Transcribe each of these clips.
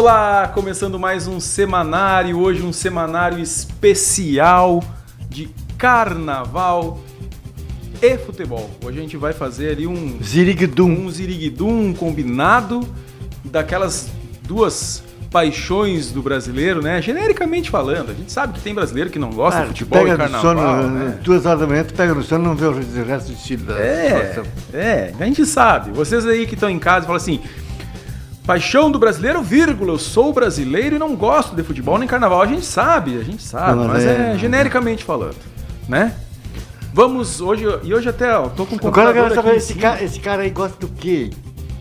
Olá, começando mais um semanário, hoje um semanário especial de carnaval e futebol. Hoje a gente vai fazer ali um ziriguidum combinado daquelas duas paixões do brasileiro, né? Genericamente falando, a gente sabe que tem brasileiro que não gosta de futebol e carnaval. Sono, né? 2 horas da manhã, tu pega no sono e não vê o resto do estilo da situação. A gente sabe. Vocês aí que estão em casa falam assim: paixão do brasileiro, vírgula, eu sou brasileiro e não gosto de futebol nem carnaval. A gente sabe, mas é genericamente falando, né? Vamos, hoje até, ó, tô com um computador Agora eu quero aqui. saber, esse cara aí gosta do quê?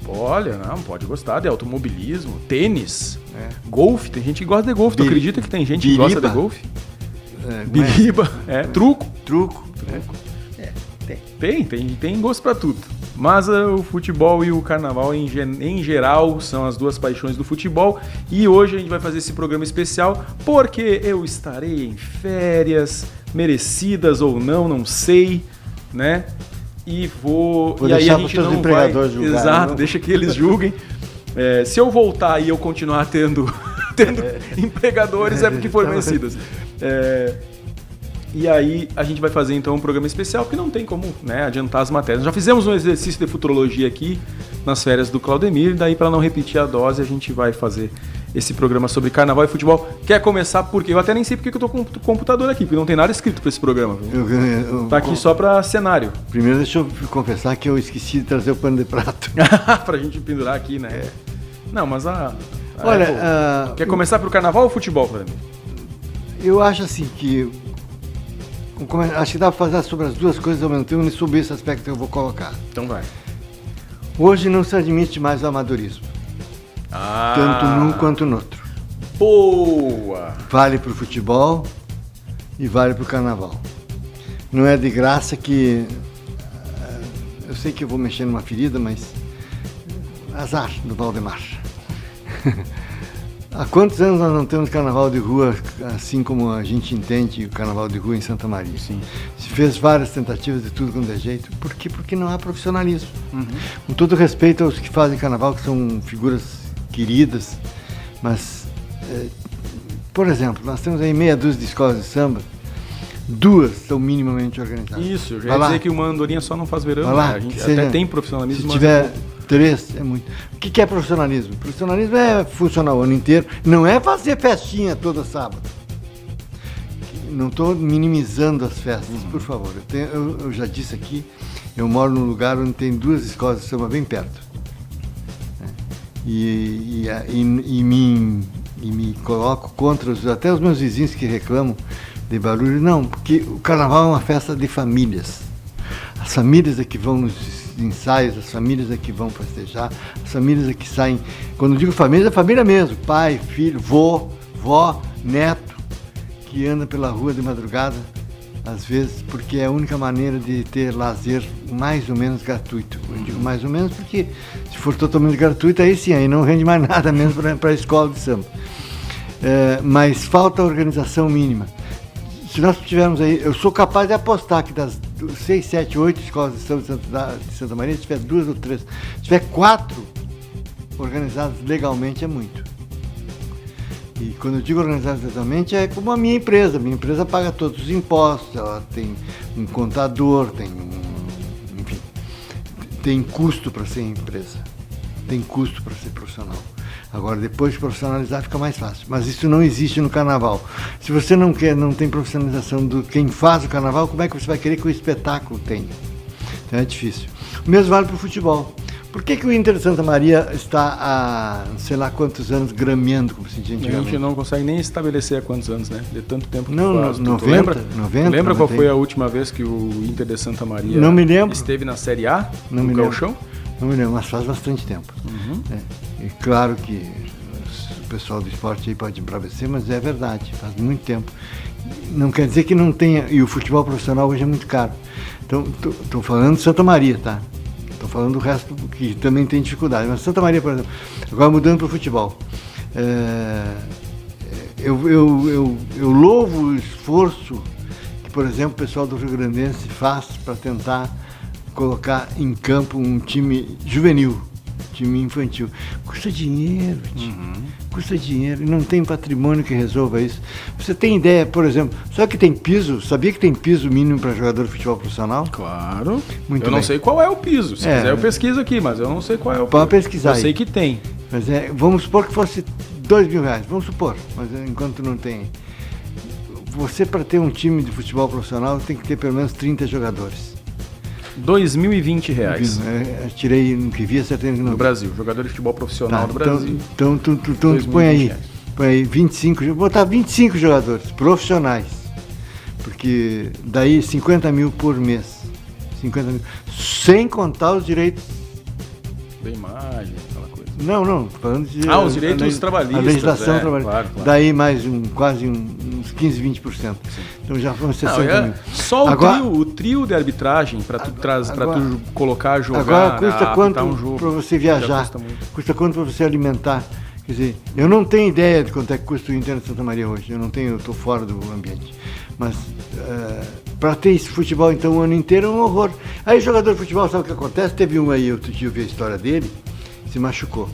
Olha, não, pode gostar de automobilismo, tênis, golfe, tem gente que gosta de golfe. Tu acredita que tem gente que gosta de golfe? Biriba, truco. Tem gosto pra tudo. Mas o futebol e o carnaval em geral são as duas paixões do futebol. E hoje a gente vai fazer esse programa especial porque eu estarei em férias, merecidas ou não sei, né? E e aí a gente não vai... julgar, exato, não? Deixa que eles julguem. Se eu voltar e eu continuar tendo empregadores é porque foram merecidas. E aí a gente vai fazer então um programa especial que não tem como, né, adiantar as matérias. Já fizemos um exercício de futurologia aqui nas férias do Claudemir, daí para não repetir a dose a gente vai fazer esse programa sobre carnaval e futebol. Quer começar por quê? Eu até nem sei porque que eu tô com o computador aqui, porque não tem nada escrito para esse programa. Tá aqui só para cenário. Primeiro deixa eu confessar que eu esqueci de trazer o pano de prato. Pra gente pendurar aqui, né? Não, mas olha, quer começar pro carnaval ou futebol, Claudemir? Eu acho assim que acho que dá para fazer sobre as duas coisas ao mesmo tempo e sobre esse aspecto que eu vou colocar. Então vai. Hoje não se admite mais o amadorismo. Tanto num quanto no outro. Boa! Vale para o futebol e vale para o carnaval. Não é de graça que... Eu sei que eu vou mexer numa ferida, mas... Azar do Valdemar. Há quantos anos nós não temos carnaval de rua, assim como a gente entende o carnaval de rua em Santa Maria? Sim. Se fez várias tentativas de tudo quanto é jeito. Por quê? Porque não há profissionalismo. Com todo respeito aos que fazem carnaval, que são figuras queridas, mas, por exemplo, nós temos aí meia dúzia de escolas de samba, 2 estão minimamente organizadas. Isso, eu já ia dizer que uma andorinha só não faz verão, lá, né? A gente até tem profissionalismo. Se tiver 3, é muito. O que é profissionalismo? Profissionalismo é funcionar o ano inteiro, não é fazer festinha todo sábado. Não estou minimizando as festas, por favor. Eu já disse aqui, eu moro num lugar onde tem 2 escolas de samba bem perto. E me coloco contra até os meus vizinhos que reclamam de barulho. Não, porque o carnaval é uma festa de famílias. As famílias é que vão nos ensaios, as famílias é que vão festejar, as famílias é que saem. Quando eu digo família, é família mesmo. Pai, filho, vó, neto, que anda pela rua de madrugada, às vezes, porque é a única maneira de ter lazer mais ou menos gratuito. Eu digo mais ou menos porque se for totalmente gratuito, aí sim, aí não rende mais nada mesmo para a escola de samba. Mas falta organização mínima. Se nós tivermos aí, eu sou capaz de apostar que das 6, 7, 8 escolas de samba de Santa Maria, se tiver 2 ou 3, se tiver 4 organizadas legalmente, é muito. E quando eu digo organizada legalmente, é como a minha empresa. Minha empresa paga todos os impostos, ela tem um contador, enfim, tem custo para ser empresa, tem custo para ser profissional. Agora, depois de profissionalizar, fica mais fácil. Mas isso não existe no carnaval. Se você não tem profissionalização do quem faz o carnaval, como é que você vai querer que o espetáculo tenha? Então é difícil. O mesmo vale para o futebol. Por que o Inter de Santa Maria está há, sei lá quantos anos, grameando, como se diz antigamente? A gente não consegue nem estabelecer há quantos anos, né? De tanto tempo que faz. 90, lembra 90, qual foi a última vez que o Inter de Santa Maria não me lembro. Esteve na Série A? Não me lembro. Não me lembro, mas faz bastante tempo. E claro que o pessoal do esporte aí pode embravecer, mas é verdade, faz muito tempo. Não quer dizer que não tenha, e o futebol profissional hoje é muito caro. Então, estou falando de Santa Maria, tá? Estou falando do resto que também tem dificuldade. Mas Santa Maria, por exemplo, agora mudando para o futebol. Eu louvo o esforço que, por exemplo, o pessoal do Rio Grandense faz para tentar colocar em campo um time juvenil, time infantil. Custa dinheiro, Custa dinheiro e não tem patrimônio que resolva isso. Você tem ideia, por exemplo, só que tem piso, sabia que tem piso mínimo para jogador de futebol profissional? Claro. Muito eu não bem. sei qual é o piso. Se quiser eu pesquiso aqui, mas eu não sei qual é o piso. Pode pesquisar Eu aí. sei que tem. Mas vamos supor que fosse R$2.000, vamos supor, mas enquanto não tem. Você, para ter um time de futebol profissional, tem que ter pelo menos 30 jogadores. R$2.020. Eu tirei no que vi, acertei no No Brasil. Jogador de futebol profissional do Brasil. Então tu põe aí 25, vou botar 25 jogadores profissionais, porque daí 50 mil por mês, 50 mil, sem contar os direitos. Da imagem, aquela coisa. Não, falando de... Os direitos trabalhistas. A legislação trabalhista. Claro. Daí mais quase uns 15, 20%. Sim. Então já foram 60 mil. Só o trio de arbitragem para tu colocar, jogar, agora custa quanto um jogo para você viajar? Custa quanto para você alimentar? Quer dizer, eu não tenho ideia de quanto é que custa o Inter de Santa Maria hoje. Eu estou fora do ambiente. Mas para ter esse futebol então o ano inteiro é um horror. Aí jogador de futebol, sabe o que acontece? Teve um aí, outro dia eu vi a história dele, se machucou.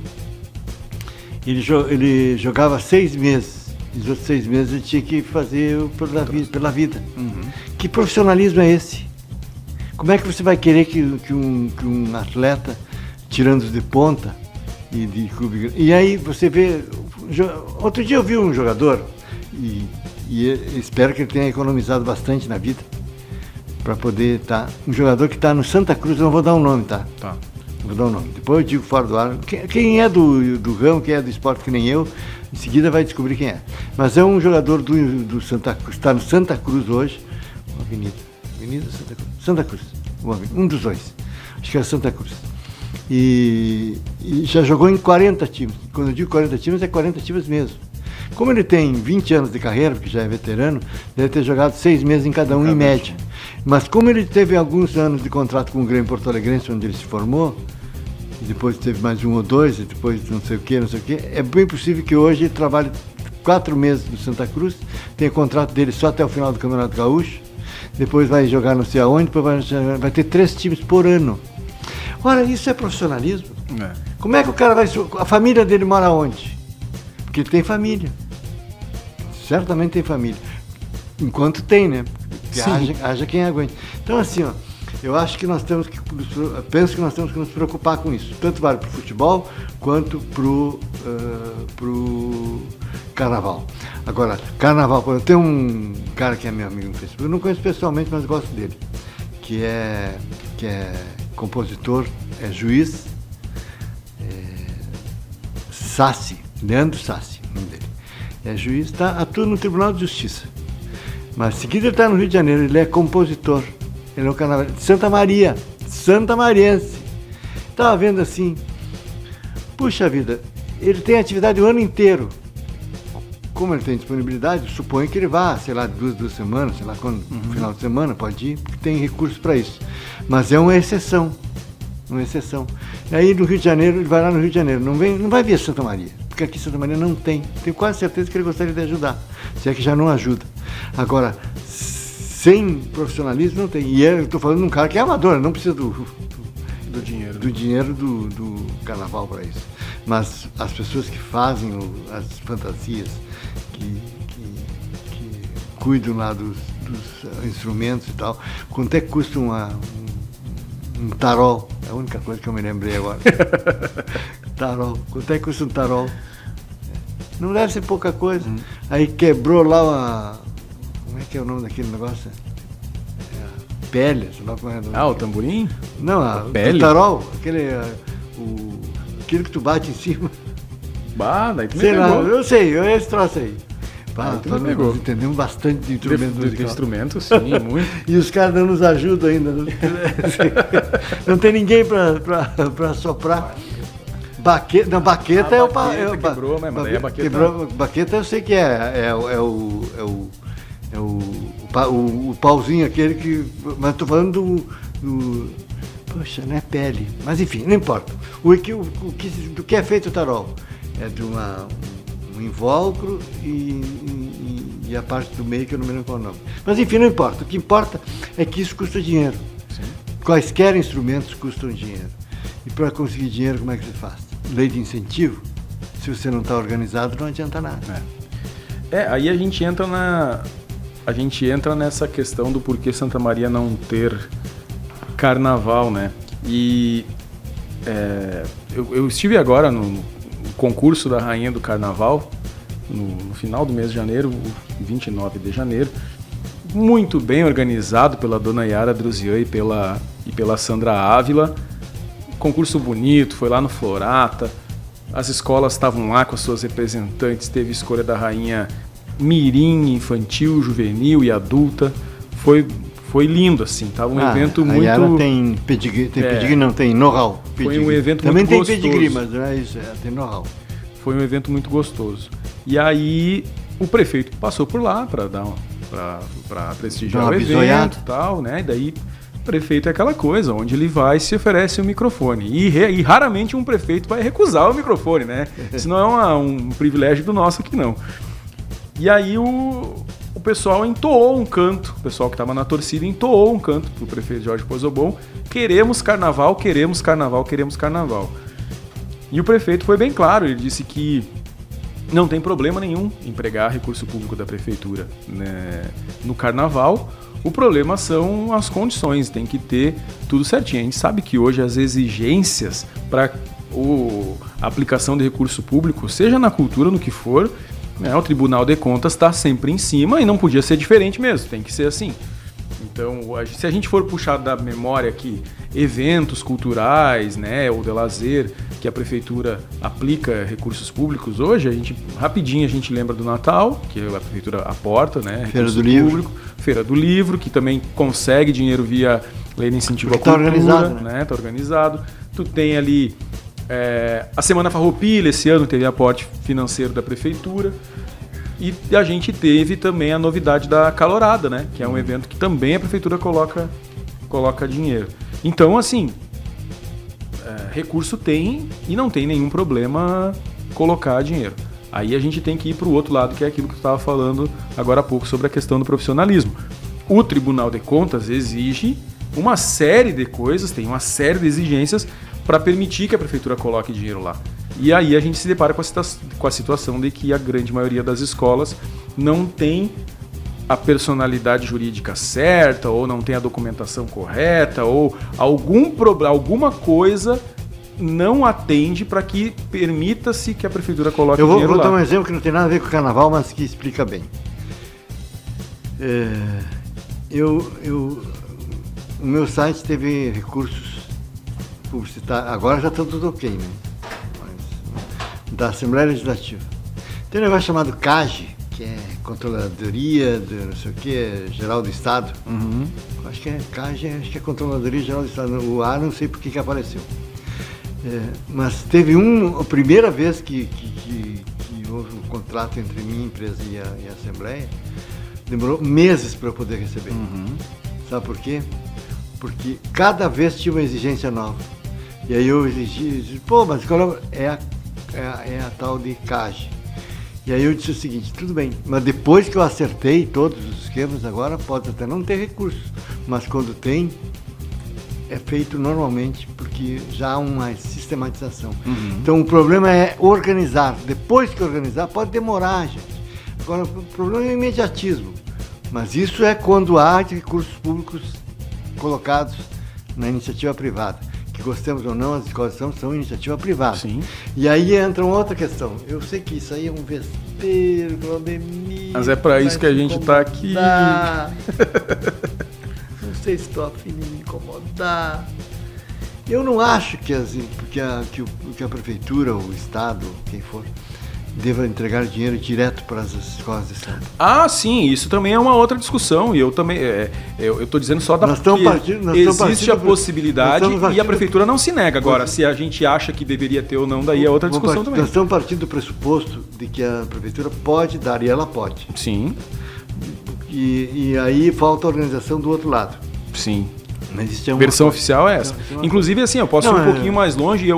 Ele jogava 6 meses. Os outros 6 meses ele tinha que fazer pela vida. Uhum. Que profissionalismo é esse? Como é que você vai querer que um atleta, tirando os de ponta e de clube... E aí você vê... Outro dia eu vi um jogador, e espero que ele tenha economizado bastante na vida, para poder estar... Um jogador que está no Santa Cruz, eu não vou dar um nome, tá? Tá. Vou dar um nome. Depois eu digo fora do ar. Quem é do ramo, quem é do esporte que nem eu, em seguida vai descobrir quem é. Mas é um jogador do Santa Cruz, está no Santa Cruz hoje, Avenida Santa Cruz, um dos dois, acho que é Santa Cruz. E já jogou em 40 times. Quando eu digo 40 times, é 40 times mesmo. Como ele tem 20 anos de carreira, porque já é veterano, deve ter jogado 6 meses em cada um, em média. Mas como ele teve alguns anos de contrato com o Grêmio Porto Alegrense, onde ele se formou, e depois teve mais 1 ou 2, e depois não sei o que, é bem possível que hoje ele trabalhe 4 meses no Santa Cruz, tenha contrato dele só até o final do Campeonato Gaúcho, depois vai jogar não sei aonde, depois vai ter 3 times por ano. Ora, isso é profissionalismo? É. Como é que o cara vai... A família dele mora onde? Porque ele tem família. Certamente tem família. Enquanto tem, né? Haja quem aguente. Então, assim, ó, eu acho que nós temos que... Penso que nós temos que nos preocupar com isso. Tanto vale para o futebol, quanto para o carnaval. Agora, carnaval... Eu tenho um cara que é meu amigo no Facebook. Eu não conheço pessoalmente, mas gosto dele. Que é compositor, é juiz, Sassi, Leandro Sassi, o nome dele. É juiz, atua no Tribunal de Justiça. Mas em seguida ele está no Rio de Janeiro, ele é compositor. Ele é um carnaval de Santa Maria, Santa Mariense. Estava vendo assim, puxa vida, ele tem atividade o ano inteiro. Como ele tem disponibilidade, suponho que ele vá, sei lá, 2 semanas, sei lá quando, no final de semana, pode ir, porque tem recursos para isso. Mas é uma exceção. E aí no Rio de Janeiro, ele vai lá no Rio de Janeiro, não vai vir Santa Maria, porque aqui Santa Maria não tem. Tenho quase certeza que ele gostaria de ajudar, se é que já não ajuda. Agora, sem profissionalismo não tem. E eu estou falando de um cara que é amador, não precisa do dinheiro do carnaval para isso. Mas as pessoas que fazem as fantasias, que cuidam lá dos instrumentos e tal, quanto é que custa um tarol? É a única coisa que eu me lembrei agora. Tarol. Quanto é que custa um tarol? Não deve ser pouca coisa. Aí quebrou lá como é que é o nome daquele negócio? Pele, sei lá como é. O tamborim? Não, pele. O tarol, aquilo que tu bate em cima. Daí tu me sei pegou. lá, eu sei, esse troço aí. Nós entendemos bastante de instrumento de instrumento, sim, muito. E os caras não nos ajudam ainda. Não tem ninguém para soprar. Baqueta é o... Quebrou, mas daí a baqueta... Quebrou, baqueta eu sei que é o pauzinho aquele que... Mas estou falando do... Poxa, não é pele. Mas enfim, não importa. Do que é feito o tarol? É de um invólucro e a parte do meio que eu não me lembro qual é o nome. Mas enfim, não importa. O que importa é que isso custa dinheiro. Sim. Quaisquer instrumentos custam dinheiro. E para conseguir dinheiro, como é que se faz? Lei de incentivo? Se você não está organizado, não adianta nada. Aí a gente entra nessa questão do porquê Santa Maria não ter carnaval, né? E eu estive agora no concurso da Rainha do Carnaval, no final do mês de janeiro, 29 de janeiro, muito bem organizado pela dona Yara Druzian e pela Sandra Ávila. Concurso bonito, foi lá no Florata, as escolas estavam lá com as suas representantes, teve escolha da rainha mirim, infantil, juvenil e adulta. Foi lindo, assim, tava um evento muito... A Yara tem pedigree, não, tem know-how. Foi um evento também muito gostoso. Também tem pedigree, mas não é isso, tem know-how. Foi um evento muito gostoso. E aí o prefeito passou por lá para prestigiar o evento e tal, né? E daí o prefeito é aquela coisa, onde ele vai se oferece o microfone. E raramente um prefeito vai recusar o microfone, né? Isso não é um privilégio do nosso aqui, não. E aí o pessoal entoou um canto, o pessoal que estava na torcida entoou um canto para o prefeito Jorge Pozzobon: queremos carnaval, queremos carnaval, queremos carnaval. E o prefeito foi bem claro, ele disse que não tem problema nenhum empregar recurso público da prefeitura, né, no carnaval. O problema são as condições, tem que ter tudo certinho. A gente sabe que hoje as exigências para a aplicação de recurso público, seja na cultura, no que for, né, o Tribunal de Contas está sempre em cima e não podia ser diferente mesmo, tem que ser assim. Então, se a gente for puxar da memória aqui eventos culturais, né, ou de lazer, que a prefeitura aplica recursos públicos hoje, rapidinho a gente lembra do Natal, que a prefeitura aporta, né, Feira do Livro. Feira do Livro, que também consegue dinheiro via Lei de Incentivo à Cultura, organizado, né? Tá organizado. Tu tem ali a Semana Farroupilha, esse ano teve aporte financeiro da prefeitura. E a gente teve também a novidade da Calorada, né? Que é um evento que também a prefeitura coloca dinheiro. Então, assim, recurso tem e não tem nenhum problema colocar dinheiro. Aí a gente tem que ir para o outro lado, que é aquilo que eu estava falando agora há pouco sobre a questão do profissionalismo. O Tribunal de Contas exige uma série de coisas, tem uma série de exigências para permitir que a prefeitura coloque dinheiro lá. E aí a gente se depara com a situação de que a grande maioria das escolas não tem a personalidade jurídica certa, ou não tem a documentação correta, ou alguma coisa não atende para que permita-se que a prefeitura coloque dinheiro lá. Eu vou dar um exemplo que não tem nada a ver com o carnaval, mas que explica bem. O meu site teve recursos publicitários, agora já está tudo ok, né? Da Assembleia Legislativa. Tem um negócio chamado CAGE, que é Controladoria do não sei o que, Geral do Estado. Uhum. Acho que é CAGE, acho que é Controladoria Geral do Estado. O A não sei por que apareceu. Mas teve a primeira vez que houve um contrato entre minha empresa e a Assembleia, demorou meses para eu poder receber. Uhum. Sabe por quê? Porque cada vez tinha uma exigência nova. E aí eu exigi, mas qual é a tal de CAGE. E aí eu disse o seguinte: tudo bem, mas depois que eu acertei todos os esquemas, agora pode até não ter recurso, mas quando tem, é feito normalmente, porque já há uma sistematização. Uhum. Então o problema é organizar. Depois que organizar, pode demorar, gente. Agora, o problema é o imediatismo. Mas isso é quando há recursos públicos colocados na iniciativa privada. Que gostemos ou não, as escolas são iniciativa privada. Sim. E aí entra uma outra questão. Eu sei que isso aí é um vespeiro, Claudemir. Mas é para isso que a gente está aqui. Não sei se estou afim de me incomodar. Eu não acho que a prefeitura, o Estado, quem for, deva entregar dinheiro direto para as escolas de samba. Ah, sim, isso também é uma outra discussão. E eu também. Eu estou dizendo só da existe a possibilidade e a prefeitura não se nega. Agora, se a gente acha que deveria ter ou não, daí é outra discussão também. Nós estamos partindo do pressuposto de que a prefeitura pode dar, e ela pode. Sim. E aí falta a organização do outro lado. Sim. Mas isso é uma versão oficial é essa. Inclusive, assim, eu posso ir um pouquinho mais longe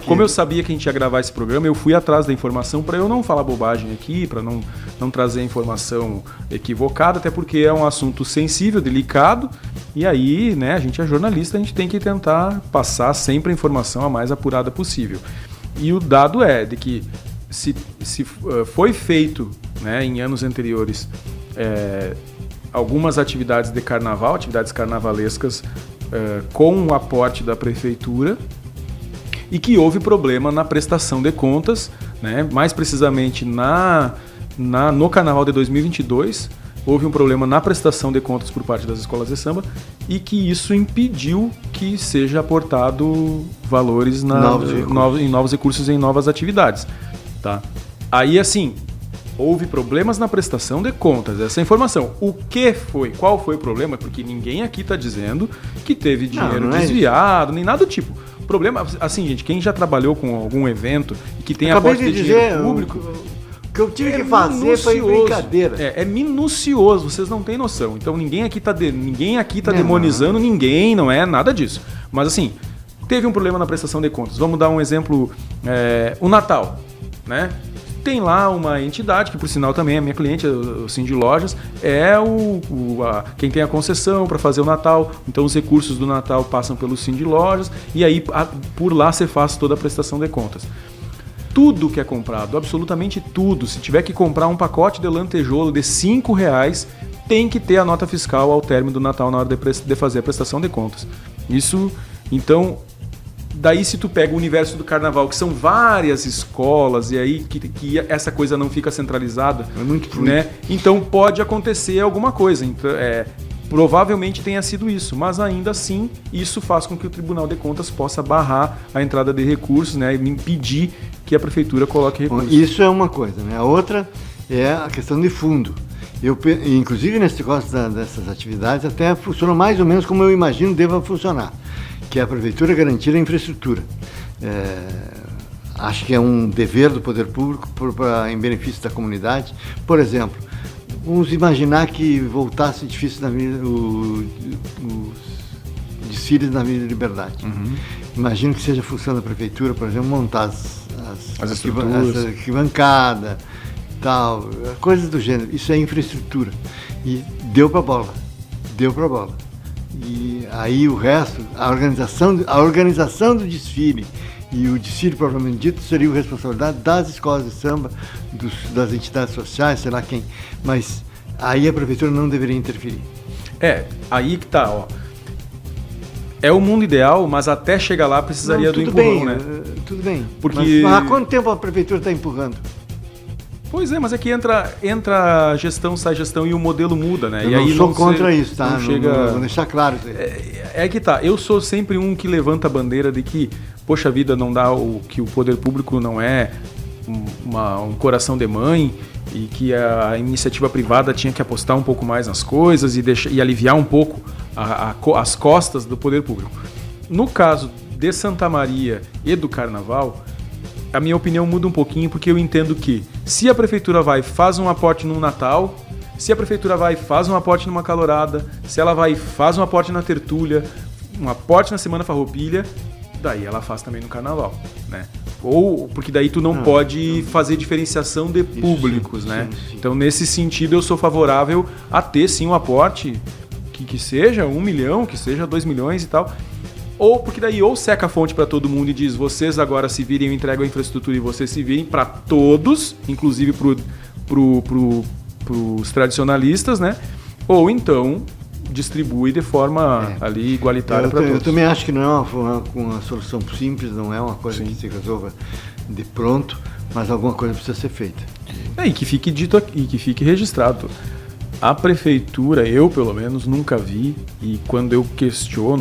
como eu sabia que a gente ia gravar esse programa, eu fui atrás da informação para eu não falar bobagem aqui, para não trazer informação equivocada, até porque é um assunto sensível, delicado, e aí, né, a gente é jornalista, a gente tem que tentar passar sempre a informação a mais apurada possível. E o dado é de que se foi feito, né, em anos anteriores algumas atividades de carnaval, atividades carnavalescas com o aporte da prefeitura, e que houve problema na prestação de contas, né, mais precisamente no Carnaval de 2022, houve um problema na prestação de contas por parte das escolas de samba e que isso impediu que seja aportado valores em novos recursos em novas atividades. Tá? Aí, assim, houve problemas na prestação de contas, essa informação. O que foi? Qual foi o problema? Porque ninguém aqui está dizendo que teve dinheiro desviado, nem nada do tipo. O problema, assim, gente, quem já trabalhou com algum evento e que tem aporte de dinheiro público... O que eu tive que fazer foi brincadeira. É minucioso, vocês não têm noção. Então ninguém aqui tá demonizando ninguém, não é nada disso. Mas assim, teve um problema na prestação de contas. Vamos dar um exemplo, o Natal, né? Tem lá uma entidade, que por sinal também é minha cliente, o Cindy Lojas, quem tem a concessão para fazer o Natal. Então os recursos do Natal passam pelo Cindy Lojas e aí por lá você faz toda a prestação de contas. Tudo que é comprado, absolutamente tudo, se tiver que comprar um pacote de lantejoula de R$5, tem que ter a nota fiscal ao término do Natal na hora de fazer a prestação de contas. Isso, então, daí se tu pega o universo do carnaval, que são várias escolas, e aí que essa coisa não fica centralizada, é muito fluido, né? Então pode acontecer alguma coisa. Então, provavelmente tenha sido isso, mas ainda assim isso faz com que o Tribunal de Contas possa barrar a entrada de recursos, né, e impedir que a prefeitura coloque recursos. Isso é uma coisa, né? A outra é a questão de fundo. Inclusive nesse negócio dessas atividades até funciona mais ou menos como eu imagino deva funcionar, que é a prefeitura garantir a infraestrutura. Acho que é um dever do poder público em benefício da comunidade. Por exemplo, vamos imaginar que voltasse difícil os desfiles na Avenida Liberdade. Uhum. Imagino que seja função da prefeitura, por exemplo, montar as arquibancadas, tal, coisas do gênero. Isso é infraestrutura. E deu para bola. E aí o resto, a organização do desfile e o desfile propriamente dito seria responsabilidade das escolas de samba, das entidades sociais, sei lá quem. Mas aí a prefeitura não deveria interferir. Aí que tá, ó. É o mundo ideal, mas até chegar lá precisaria do empurrão, né? Tudo bem. Porque... Mas há quanto tempo a prefeitura está empurrando? Pois é, mas é que entra gestão, sai gestão e o modelo muda, né? Eu e aí não sou contra isso, tá? Não chega... Vou deixar claro isso aí. É que tá, eu sou sempre um que levanta a bandeira de que, poxa vida, não dá que o poder público não é um coração de mãe e que a iniciativa privada tinha que apostar um pouco mais nas coisas e aliviar um pouco as costas do poder público. No caso de Santa Maria e do Carnaval, a minha opinião muda um pouquinho, porque eu entendo que se a prefeitura faz um aporte no Natal, se a prefeitura faz um aporte numa calorada, se ela faz um aporte na tertúlia, um aporte na Semana Farroupilha, daí ela faz também no Carnaval, né? Ou porque daí tu não pode fazer diferenciação de públicos, né? Sim. Então, nesse sentido, eu sou favorável a ter sim um aporte que seja 1 milhão, que seja 2 milhões e tal. Ou porque daí ou seca a fonte para todo mundo e diz vocês agora se virem, eu entrego a infraestrutura e vocês se virem para todos, inclusive pros tradicionalistas, né? Ou então distribui de forma ali igualitária para todos. Eu também acho que não é uma solução simples, não é uma coisa que se resolva de pronto, mas alguma coisa precisa ser feita. E que fique dito aqui, e que fique registrado. A prefeitura, eu pelo menos, nunca vi, e quando eu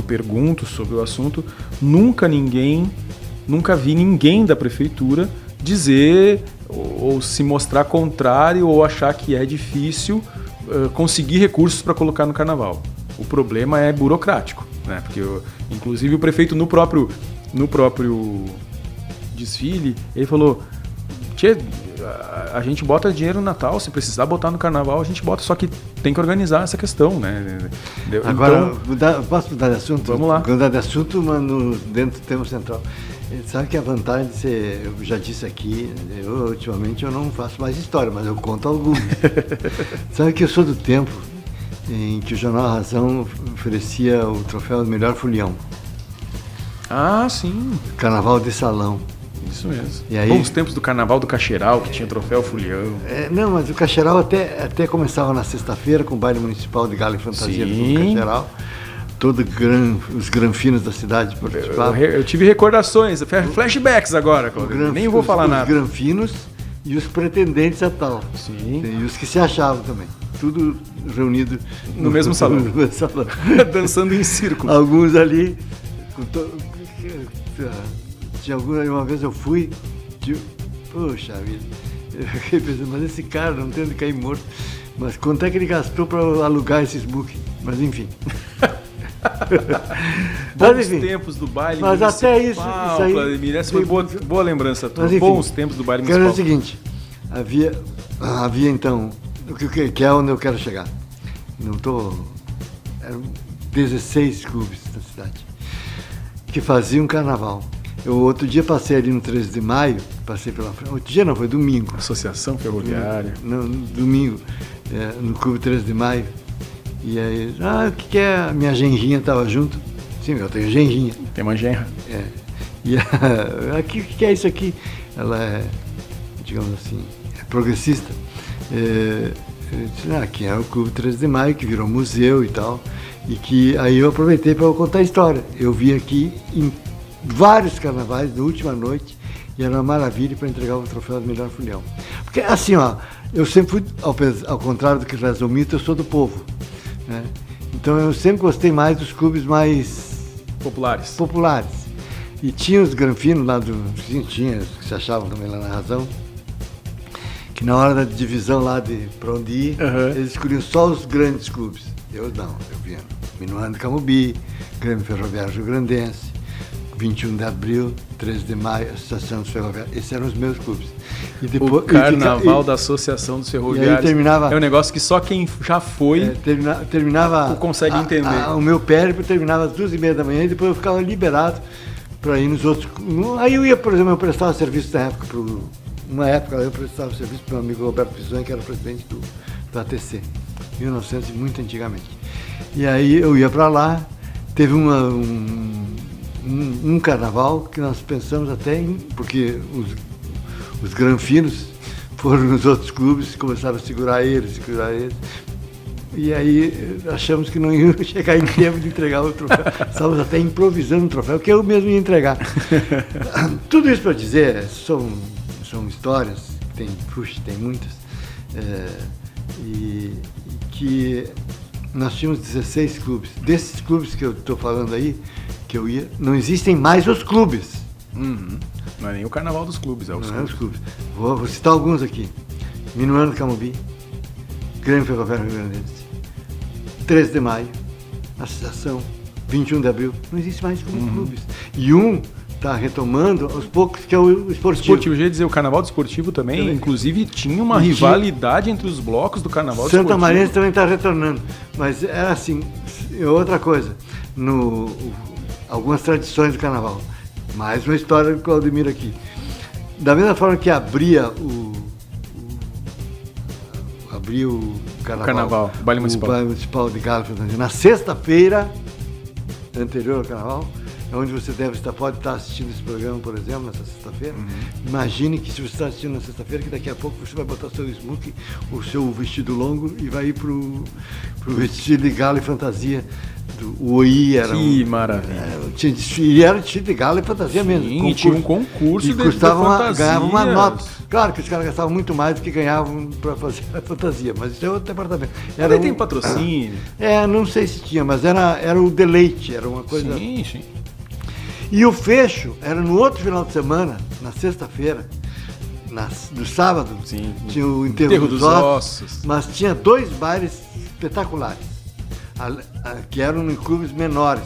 pergunto sobre o assunto, nunca vi ninguém da prefeitura dizer ou se mostrar contrário ou achar que é difícil conseguir recursos para colocar no Carnaval. O problema é burocrático, né? Porque, inclusive, o prefeito no próprio desfile, ele falou: "Tchê, a gente bota dinheiro no Natal, se precisar botar no Carnaval, a gente bota, só que tem que organizar essa questão, né?" Agora, posso mudar de assunto? Vamos lá. Mudar de assunto, mas dentro do tema central. Sabe que a vantagem de ser, eu já disse aqui, ultimamente eu não faço mais história, mas eu conto algumas. Sabe que eu sou do tempo em que o Jornal Razão oferecia o troféu do melhor folião. Ah, sim. Carnaval de salão. Isso mesmo. E aí- Bons tempos do Carnaval do Cacheral, que tinha troféu Fulião. Não, mas o Cacheral até começava na sexta-feira com o baile municipal de Gala e Fantasia Sim. do Cacheral. Os granfinos da cidade participavam. Eu tive recordações, flashbacks agora, Claudio. Nem vou falar os nada. granfinos e os pretendentes a tal. Sim. E os que se achavam também. Tudo reunido No mesmo salão. No mesmo salão. Dançando em círculo. Alguns ali. Tinha alguns, uma vez eu fui. Poxa vida. Eu fiquei pensando, mas esse cara não tem onde cair morto. Mas quanto é que ele gastou para alugar esse smoking? Mas enfim. Bons tempos do baile mas municipal. até isso aí. Vladimir, essa foi boa lembrança tua. Mas, enfim, Bons tempos do baile quero dizer municipal. o seguinte, havia então, que é onde eu quero chegar. Eram 16 clubes na cidade que faziam carnaval. Eu outro dia passei ali no 13 de maio, passei pela frente. Outro dia não, foi domingo. Associação Ferroviária. No domingo, no Clube 13 de Maio. E aí, o que é? A minha genrinha estava junto. Sim, eu tenho genrinha. Tem uma genra. E aqui, o que é isso aqui? Ela é, digamos assim, progressista. Eu disse, aqui é o Clube 13 de Maio, que virou museu e tal. E que aí eu aproveitei para contar a história. Eu vi aqui em vários carnavais da última noite e era uma maravilha para entregar o troféu do melhor Fulião. Porque assim, eu sempre fui, ao contrário do que reza o mito, eu sou do povo. Né? Então eu sempre gostei mais dos clubes mais populares. E tinha os granfinos lá tinha os que se achavam também lá na Razão, que na hora da divisão lá para onde ir, eles escolhiam só os grandes clubes. Eu via Minuano de Camobi, Grêmio Ferroviário Rio Grandense, 21 de Abril, 13 de Maio, Associação dos Ferroviários. Esses eram os meus clubes. E depois, o Carnaval da Associação dos Ferroviários terminava, é um negócio que só quem já foi terminava consegue entender. O meu périplo terminava às 2h30 da manhã e depois eu ficava liberado para ir nos outros. Aí eu ia, por exemplo, eu prestava serviço na época, uma época eu prestava serviço para o meu amigo Roberto Pisoni, que era presidente do ATC, 1900 e muito antigamente. E aí eu ia para lá, teve um carnaval que nós pensamos até em, porque os granfinos foram nos outros clubes, começaram a segurar eles. E aí achamos que não iam chegar em tempo de entregar o troféu. Estávamos até improvisando o troféu, que eu mesmo ia entregar. Tudo isso para dizer, são histórias, tem muitas, e que nós tínhamos 16 clubes. Desses clubes que eu estou falando aí, que eu ia, não existem mais os clubes. Não é nem o Carnaval dos clubes, é os Não clubes. é os clubes. Vou citar alguns aqui. Minuano de Camobi, Grêmio Ferroviário Rio Grandense, 13 de Maio, Associação, 21 de Abril. Não existe mais como clubes. E está retomando aos poucos, que é o esportivo. Eu ia dizer, o Carnaval do Esportivo também, inclusive, tinha uma rivalidade entre os blocos do Carnaval do Esportivo. Santa Maria também está retornando. Mas era assim, outra coisa, algumas tradições do Carnaval. Mais uma história do Claudemir aqui. Da mesma forma que abria o Carnaval, o baile municipal. O baile municipal de Gala, na sexta-feira anterior ao Carnaval, é onde você pode estar assistindo esse programa, por exemplo, nessa sexta-feira. Imagine que se você está assistindo na sexta-feira, que daqui a pouco você vai botar o seu smoking, o seu vestido longo e vai ir para o vestido de Gala e Fantasia. O OI era maravilha. E era vestido de Gala e Fantasia mesmo. E tinha um concurso de fantasia. Ganhavam uma nota. Claro que os caras gastavam muito mais do que ganhavam para fazer a fantasia, mas isso é outro departamento. Tem patrocínio. Não sei se tinha, mas era o deleite, era uma coisa... Sim. E o fecho era no outro final de semana, na sexta-feira, no sábado, tinha o enterro dos ossos, mas tinha 2 bailes espetaculares, que eram em clubes menores,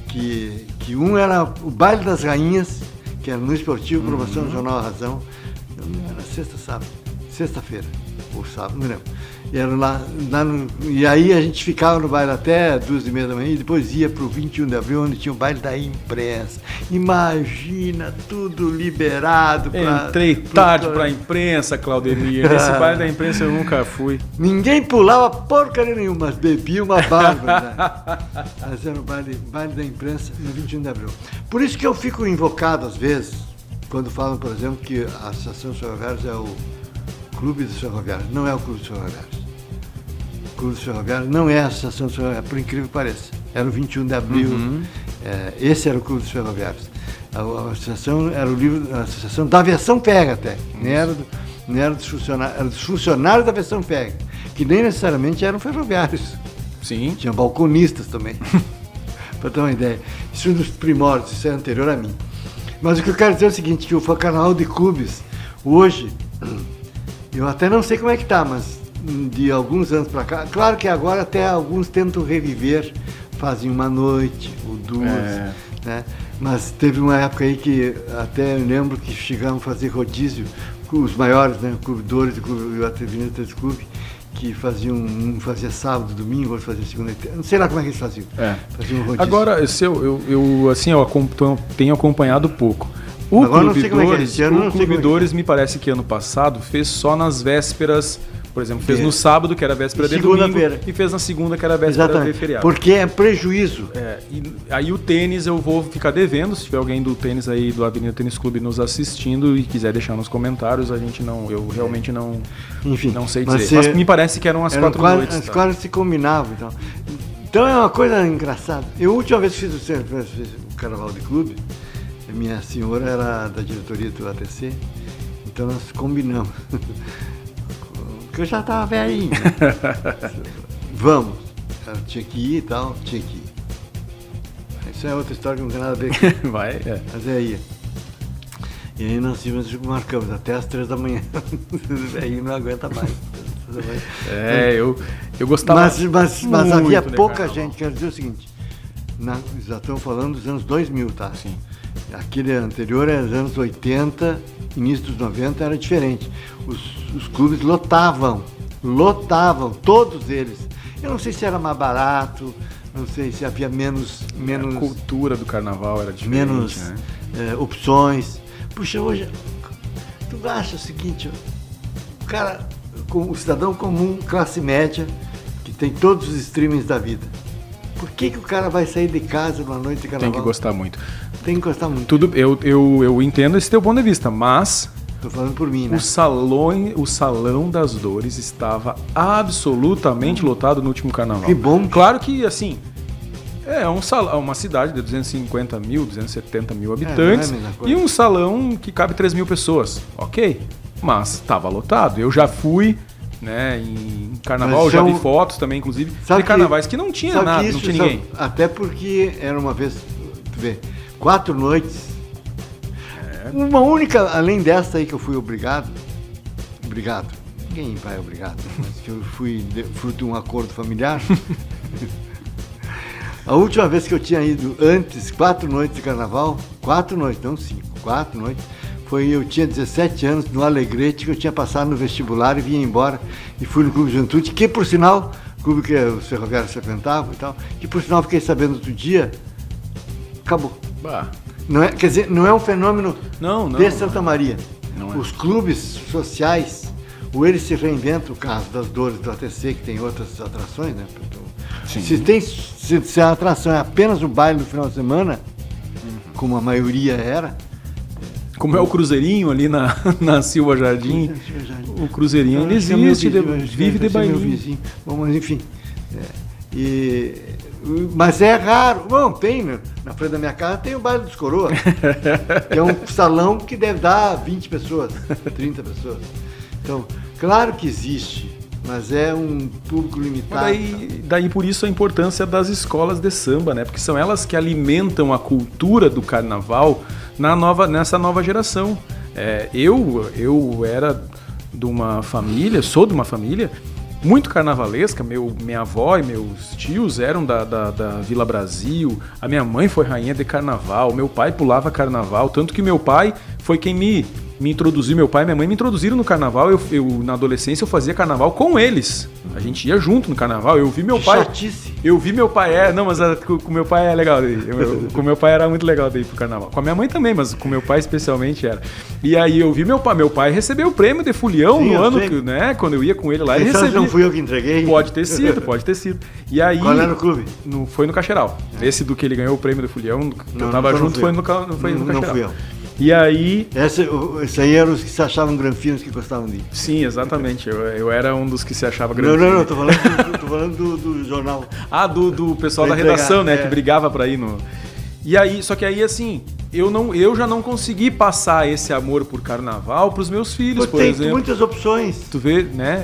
que um era o Baile das Rainhas, que era no Esportivo, promoção do Jornal A Razão, era sexta-feira, ou sábado, não lembro. E aí a gente ficava no baile até 2h30 da manhã e depois ia para o 21 de Abril, onde tinha o baile da imprensa. Imagina, tudo liberado. Entrei tarde para a imprensa, Claudemir. Nesse baile da imprensa eu nunca fui. Ninguém pulava porcaria nenhuma, mas bebia uma bárbara. Né? Mas era o baile da imprensa no 21 de Abril. Por isso que eu fico invocado às vezes, quando falam, por exemplo, que a Associação dos Ferroviários é o Clube dos Ferroviários. Não é o Clube dos Ferroviários. O Clube dos Ferroviários não é a Associação dos Ferroviários, por incrível que pareça. Era o 21 de abril, esse era o Clube dos Ferroviários. A associação era a Associação da Aviação Pega até, não era dos funcionários, era dos funcionários da Aviação Pega, que nem necessariamente eram ferroviários. Sim. Tinha balconistas também, para ter uma ideia. Isso é um dos primórdios, isso é anterior a mim. Mas o que eu quero dizer é o seguinte, que o Carnaval de Clubes, hoje, eu até não sei como é que está, mas de alguns anos para cá, claro que agora até alguns tentam reviver, fazem uma noite ou duas, né? Mas teve uma época aí que até eu lembro que chegamos a fazer rodízio, os maiores, né? O Clube Dores e o Clube Avenida Tênis Clube, que faziam, um fazia sábado, domingo, outro fazia segunda e terça. Não sei lá como é que eles faziam. Faziam um rodízio. Agora, eu tenho acompanhado pouco. O Agora Clube Dores, me parece que ano passado fez só nas vésperas. Por exemplo, fez no sábado, que era a véspera de domingo, e fez na segunda, que era a véspera de feriado. Porque é prejuízo. E aí o tênis eu vou ficar devendo, se tiver alguém do tênis aí do Avenida Tênis Clube nos assistindo e quiser deixar nos comentários, eu realmente não, enfim, não sei dizer. Mas me parece que eram as 4 noites. As quase se combinavam, então é uma coisa engraçada. Eu, a última vez que fiz o Carnaval de Clube, a minha senhora era da diretoria do ATC, então nós combinamos. Porque eu já estava velhinho. Vamos. Ela tinha que ir e tal, tinha que ir. Isso é outra história que não tem nada a ver com Vai, Mas ia. E aí nós marcamos até as 3 da manhã. O velhinho não aguenta mais. Eu gostava. Mas havia pouca gente. Quero dizer o seguinte, já estamos falando dos anos 2000, tá? Sim. Aquele anterior era dos anos 80, início dos 90 era diferente. Os clubes lotavam, todos eles. Eu não sei se era mais barato, não sei se havia menos A cultura do carnaval era diferente, menos opções. Puxa, hoje, tu acha o seguinte, o cara, o cidadão comum, classe média, que tem todos os streamings da vida, por que o cara vai sair de casa numa noite de carnaval? Tem que gostar muito. Tem que gostar muito. Tudo, eu entendo esse teu ponto de vista, mas... Estou falando por mim, né? O Salão das Dores estava absolutamente lotado no último carnaval. Que bom. Claro que, assim, é uma cidade de 250 mil, 270 mil habitantes e um salão que cabe 3 mil pessoas. Ok, mas estava lotado. Eu já fui, né, em carnaval, já vi fotos também, inclusive, de carnavais que não tinha nada, não tinha ninguém. Até porque era uma vez, tu vê, 4 noites. Uma única, além dessa aí que eu fui obrigado, ninguém vai obrigado, mas que eu fui fruto de um acordo familiar. A última vez que eu tinha ido antes, 4 noites de carnaval, 4 noites, não 5, 4 noites, eu tinha 17 anos, no Alegrete, que eu tinha passado no vestibular e vinha embora, e fui no Clube de Juventude, que por sinal, clube que os ferroviários frequentavam e tal, que por sinal fiquei sabendo outro dia, acabou. Bah. Não é, quer dizer, não é um fenômeno de Santa Maria. Não é. Os clubes sociais, ou eles se reinventam, o caso das Dores do ATC, que tem outras atrações, né? Se a atração é apenas o baile do final de semana, como a maioria era... Como é o Cruzeirinho ali na Silva Jardim, o Cruzeirinho ainda existe, vive de bailinho. Bom, mas enfim... Mas é raro. Bom, tem, na frente da minha casa tem o Baile dos Coroas, que é um salão que deve dar 20 pessoas, 30 pessoas. Então, claro que existe, mas é um público limitado. Daí por isso a importância das escolas de samba, né? Porque são elas que alimentam a cultura do carnaval nessa nova geração. Eu era de uma família, sou de uma família muito carnavalesca. Minha avó e meus tios eram da Vila Brasil, a minha mãe foi rainha de carnaval, meu pai pulava carnaval, tanto que meu pai foi quem me introduziu, meu pai e minha mãe me introduziram no carnaval. Eu na adolescência eu fazia carnaval com eles, a gente ia junto no carnaval, eu vi meu pai... Chatice. Eu vi meu pai, não, mas com meu pai é legal, com meu pai era muito legal de ir pro carnaval, com a minha mãe também, mas com meu pai especialmente era. E aí eu vi meu pai recebeu o prêmio de folião no ano, que, né, quando eu ia com ele lá, ele recebeu. Não fui eu que entreguei? Pode ter sido. E aí, qual era o clube? Foi no Cacheral. Esse do que ele ganhou o prêmio de folião, que eu tava junto, foi no Cacheral. Não fui eu. E aí... Esse aí eram os que se achavam granfinos que gostavam de ir. Sim, exatamente. Eu era um dos que se achava granfino. Não, tô falando do jornal. Ah, do pessoal da Pra entregar, redação, né? é. Que brigava pra ir no... E aí, só que aí, assim, eu já não consegui passar esse amor por carnaval pros meus filhos, por Tem exemplo. muitas opções. Tu vê, né?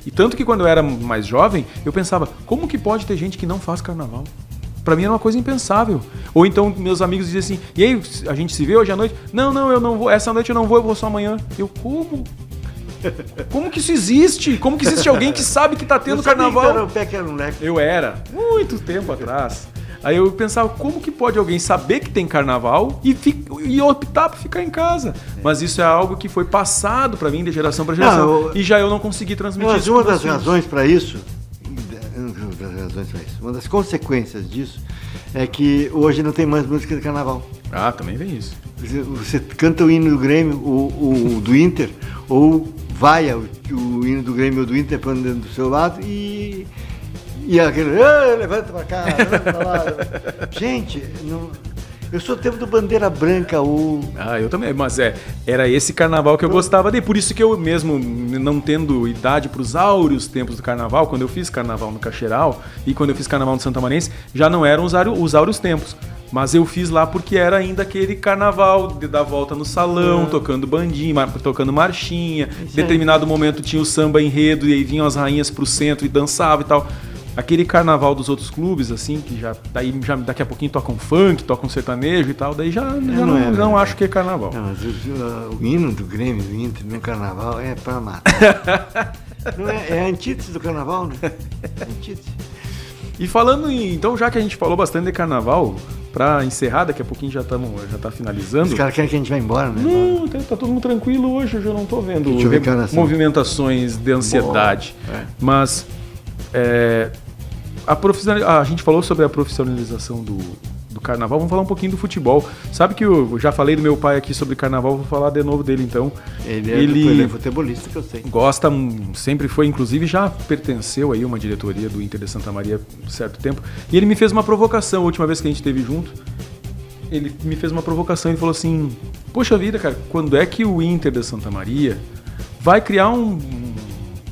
E tanto que quando eu era mais jovem, eu pensava, como que pode ter gente que não faz carnaval? Pra mim era uma coisa impensável. Ou então meus amigos diziam assim, e aí, a gente se vê hoje à noite? Não, eu não vou, essa noite eu não vou só amanhã. Eu, como? Como que isso existe? Como que existe alguém que sabe que tá tendo carnaval? Que era um leque. Eu era, muito tempo atrás. Aí eu pensava, como que pode alguém saber que tem carnaval e optar por ficar em casa? Mas isso é algo que foi passado pra mim de geração pra geração. E já eu não consegui transmitir Mas isso. uma das razões para isso, uma das consequências disso, é que hoje não tem mais música de carnaval. Ah, também vem isso. Você canta o hino do Grêmio, o do Inter, ou vaia o hino do Grêmio ou do Inter para dentro do seu lado e aquele, levanta pra cá, levanta pra lá. Gente, eu sou do tempo do Bandeira Branca ou... Ah, eu também, mas era esse carnaval que eu gostava de. Por isso que eu mesmo, não tendo idade para os áureos tempos do carnaval, quando eu fiz carnaval no Caxeral e quando eu fiz carnaval no Santamarense, já não eram os áureos tempos. Mas eu fiz lá porque era ainda aquele carnaval de dar volta no salão, tocando bandinha, tocando marchinha. Em determinado momento tinha o samba enredo e aí vinham as rainhas pro centro e dançavam e tal. Aquele carnaval dos outros clubes, assim, que já daqui a pouquinho tocam funk, tocam sertanejo e tal, daí já não acho que é carnaval. Não, mas o hino do Grêmio, do Inter, no carnaval é pra matar. Não é a antítese do carnaval, né? É a antítese. E falando então, já que a gente falou bastante de carnaval, pra encerrar, daqui a pouquinho já tá finalizando. Os caras querem que a gente vá embora, né? Não, tá todo mundo tranquilo hoje, eu já não tô vendo movimentações de ansiedade. Mas a gente falou sobre a profissionalização do carnaval, vamos falar um pouquinho do futebol. Sabe que eu já falei do meu pai aqui sobre carnaval, vou falar de novo dele então. Ele é futebolista, que eu sei. Gosta, sempre foi, inclusive já pertenceu aí a uma diretoria do Inter de Santa Maria há certo tempo. E ele me fez uma provocação, a última vez que a gente esteve junto. Ele me fez uma provocação, ele falou assim, poxa vida, cara, quando é que o Inter de Santa Maria vai criar um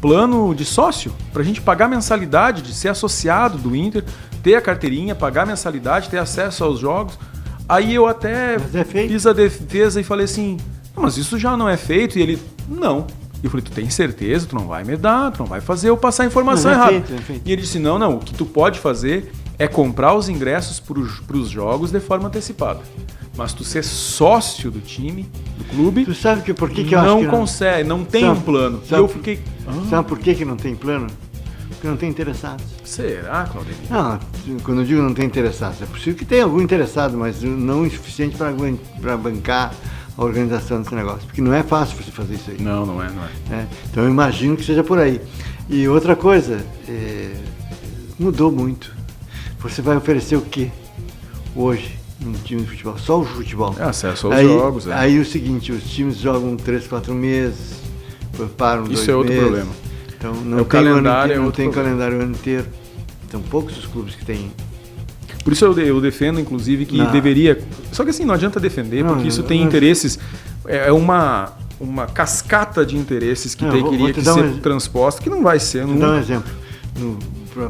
plano de sócio pra gente pagar mensalidade, de ser associado do Inter, ter a carteirinha, pagar mensalidade, ter acesso aos jogos. Aí eu até fiz a defesa e falei assim, mas isso já não é feito? E ele, não. E eu falei, tu tem certeza? Tu não vai me dar, tu não vai fazer eu passar a informação errada. E ele disse, não, o que tu pode fazer é comprar os ingressos pros jogos de forma antecipada. Mas tu ser sócio do time, do clube, tu sabe que por que eu acho que não consegue, não tem um plano. E eu fiquei... Sabe por que não tem plano? Porque não tem interessados. Será, Claudemir? Não, quando eu digo não tem interessados, é possível que tenha algum interessado, mas não o suficiente para bancar a organização desse negócio. Porque não é fácil você fazer isso aí. Não é. Então eu imagino que seja por aí. E outra coisa, mudou muito. Você vai oferecer o quê hoje num time de futebol? Só o futebol. Acesso aos jogos. Aí o seguinte, os times jogam 3, 4 meses, param 2 meses. Isso é outro problema. Então não tem calendário o ano inteiro. São poucos os clubes que têm. Por isso eu defendo, inclusive, que deveria... Só que assim, não adianta defender, porque isso tem interesses... É uma cascata de interesses que teria que ser transposta, que não vai ser. Vou dar um exemplo,